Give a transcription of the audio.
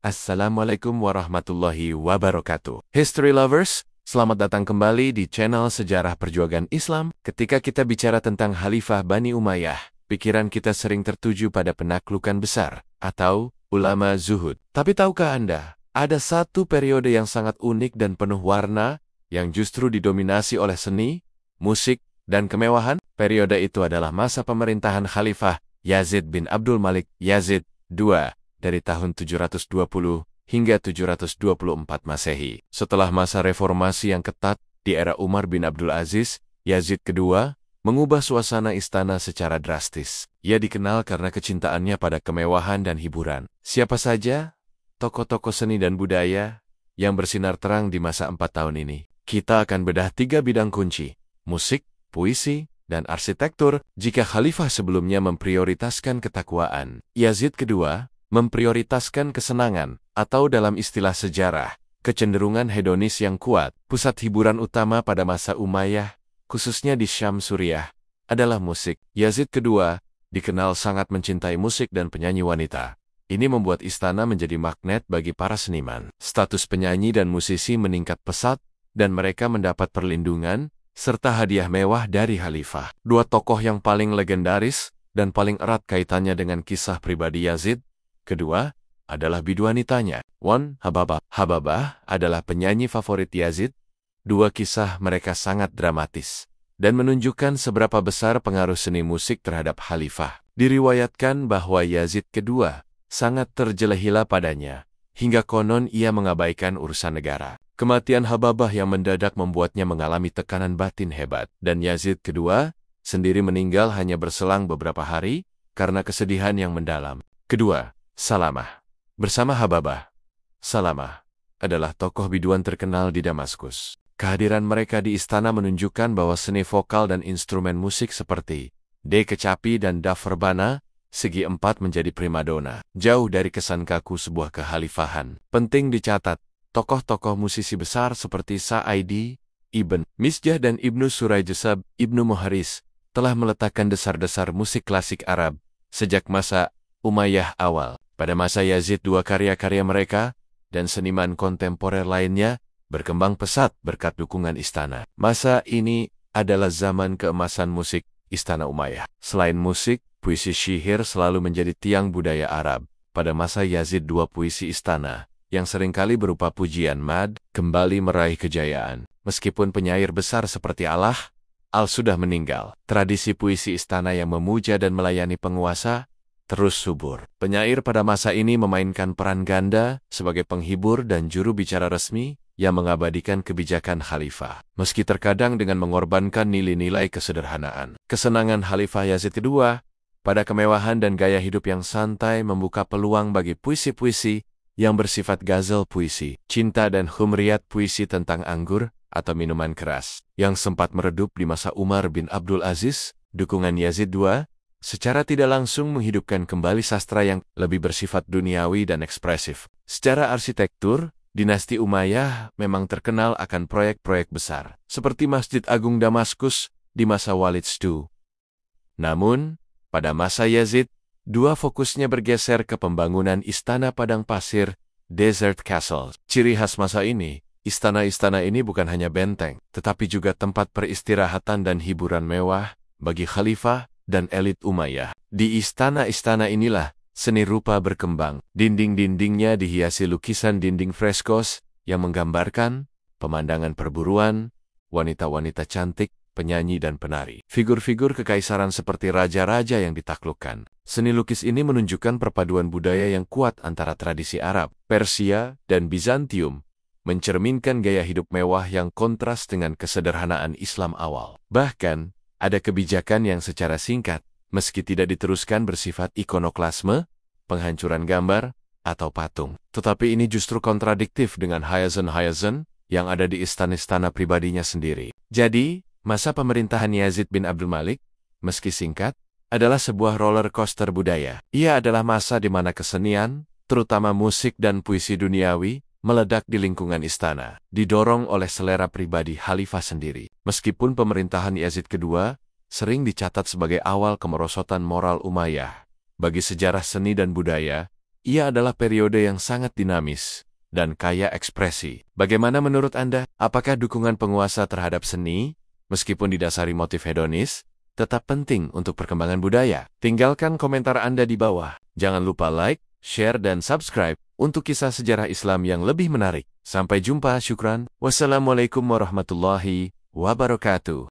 Assalamualaikum warahmatullahi wabarakatuh. History lovers, selamat datang kembali di channel Sejarah Perjuangan Islam. Ketika kita bicara tentang Khalifah Bani Umayyah, pikiran kita sering tertuju pada penaklukan besar atau ulama zuhud. Tapi tahukah Anda, ada satu periode yang sangat unik dan penuh warna yang justru didominasi oleh seni, musik, dan kemewahan? Periode itu adalah masa pemerintahan Khalifah Yazid bin Abdul Malik Yazid II dari tahun 720 hingga 724 Masehi. Setelah masa reformasi yang ketat di era Umar bin Abdul Aziz, Yazid II mengubah suasana istana secara drastis. Ia dikenal karena kecintaannya pada kemewahan dan hiburan. Siapa saja tokoh-tokoh seni dan budaya yang bersinar terang di masa 4 tahun ini? Kita akan bedah 3 bidang kunci: musik, puisi, dan arsitektur. Jika khalifah sebelumnya memprioritaskan ketakwaan, Yazid II memprioritaskan kesenangan, atau dalam istilah sejarah, kecenderungan hedonis yang kuat. Pusat hiburan utama pada masa Umayyah, khususnya di Syam Suriah, adalah musik. Yazid II dikenal sangat mencintai musik dan penyanyi wanita. Ini membuat istana menjadi magnet bagi para seniman. Status penyanyi dan musisi meningkat pesat, dan mereka mendapat perlindungan serta hadiah mewah dari khalifah. 2 tokoh yang paling legendaris dan paling erat kaitannya dengan kisah pribadi Yazid kedua adalah biduanitanya. 1. Hababah. Hababah adalah penyanyi favorit Yazid. 2 kisah mereka sangat dramatis dan menunjukkan seberapa besar pengaruh seni musik terhadap khalifah. Diriwayatkan bahwa Yazid II sangat terjelehila padanya, hingga konon ia mengabaikan urusan negara. Kematian Hababah yang mendadak membuatnya mengalami tekanan batin hebat, dan Yazid II sendiri meninggal hanya berselang beberapa hari karena kesedihan yang mendalam. Kedua, Salamah. Bersama Hababah, Salamah adalah tokoh biduan terkenal di Damaskus. Kehadiran mereka di istana menunjukkan bahwa seni vokal dan instrumen musik seperti kecapi dan daf rebana segi 4 menjadi primadona. Jauh dari kesan kaku sebuah kekhalifahan. Penting dicatat, tokoh-tokoh musisi besar seperti Sa'idi, Ibn Misjah dan Ibnu Surajasab, Ibnu Muharis telah meletakkan dasar-dasar musik klasik Arab sejak masa Umayyah awal. Pada masa Yazid II, karya-karya mereka dan seniman kontemporer lainnya berkembang pesat berkat dukungan istana. Masa ini adalah zaman keemasan musik istana Umayyah. Selain musik, puisi syair selalu menjadi tiang budaya Arab. Pada masa Yazid II, puisi istana yang seringkali berupa pujian mad kembali meraih kejayaan. Meskipun penyair besar seperti Al sudah meninggal, tradisi puisi istana yang memuja dan melayani penguasa terus subur. Penyair pada masa ini memainkan peran ganda sebagai penghibur dan juru bicara resmi yang mengabadikan kebijakan khalifah, meski terkadang dengan mengorbankan nilai-nilai kesederhanaan. Kesenangan Khalifah Yazid II pada kemewahan dan gaya hidup yang santai membuka peluang bagi puisi-puisi yang bersifat gazel puisi, cinta dan humriyat puisi tentang anggur atau minuman keras, yang sempat meredup di masa Umar bin Abdul Aziz. Dukungan Yazid II secara tidak langsung menghidupkan kembali sastra yang lebih bersifat duniawi dan ekspresif. Secara arsitektur, dinasti Umayyah memang terkenal akan proyek-proyek besar, seperti Masjid Agung Damaskus di masa Walid II. Namun, pada masa Yazid II fokusnya bergeser ke pembangunan istana padang pasir, desert castle. Ciri khas masa ini, istana-istana ini bukan hanya benteng, tetapi juga tempat peristirahatan dan hiburan mewah bagi khalifah dan elit Umayyah. Di istana-istana inilah seni rupa berkembang. Dinding-dindingnya dihiasi lukisan dinding freskos yang menggambarkan pemandangan perburuan, wanita-wanita cantik, penyanyi dan penari. Figur-figur kekaisaran seperti raja-raja yang ditaklukkan. Seni lukis ini menunjukkan perpaduan budaya yang kuat antara tradisi Arab, Persia, dan Bizantium, mencerminkan gaya hidup mewah yang kontras dengan kesederhanaan Islam awal. Bahkan, ada kebijakan yang secara singkat, meski tidak diteruskan, bersifat ikonoklasme, penghancuran gambar, atau patung. Tetapi ini justru kontradiktif dengan hayazan-hayazan yang ada di istana-istana pribadinya sendiri. Jadi, masa pemerintahan Yazid bin Abdul Malik, meski singkat, adalah sebuah roller coaster budaya. Ia adalah masa di mana kesenian, terutama musik dan puisi duniawi, meledak di lingkungan istana, didorong oleh selera pribadi khalifah sendiri. Meskipun pemerintahan Yazid II sering dicatat sebagai awal kemerosotan moral Umayyah, bagi sejarah seni dan budaya, ia adalah periode yang sangat dinamis dan kaya ekspresi. Bagaimana menurut Anda? Apakah dukungan penguasa terhadap seni, meskipun didasari motif hedonis, tetap penting untuk perkembangan budaya? Tinggalkan komentar Anda di bawah. Jangan lupa like, share, dan subscribe untuk kisah sejarah Islam yang lebih menarik. Sampai jumpa, syukran. Wassalamualaikum warahmatullahi wabarakatuh.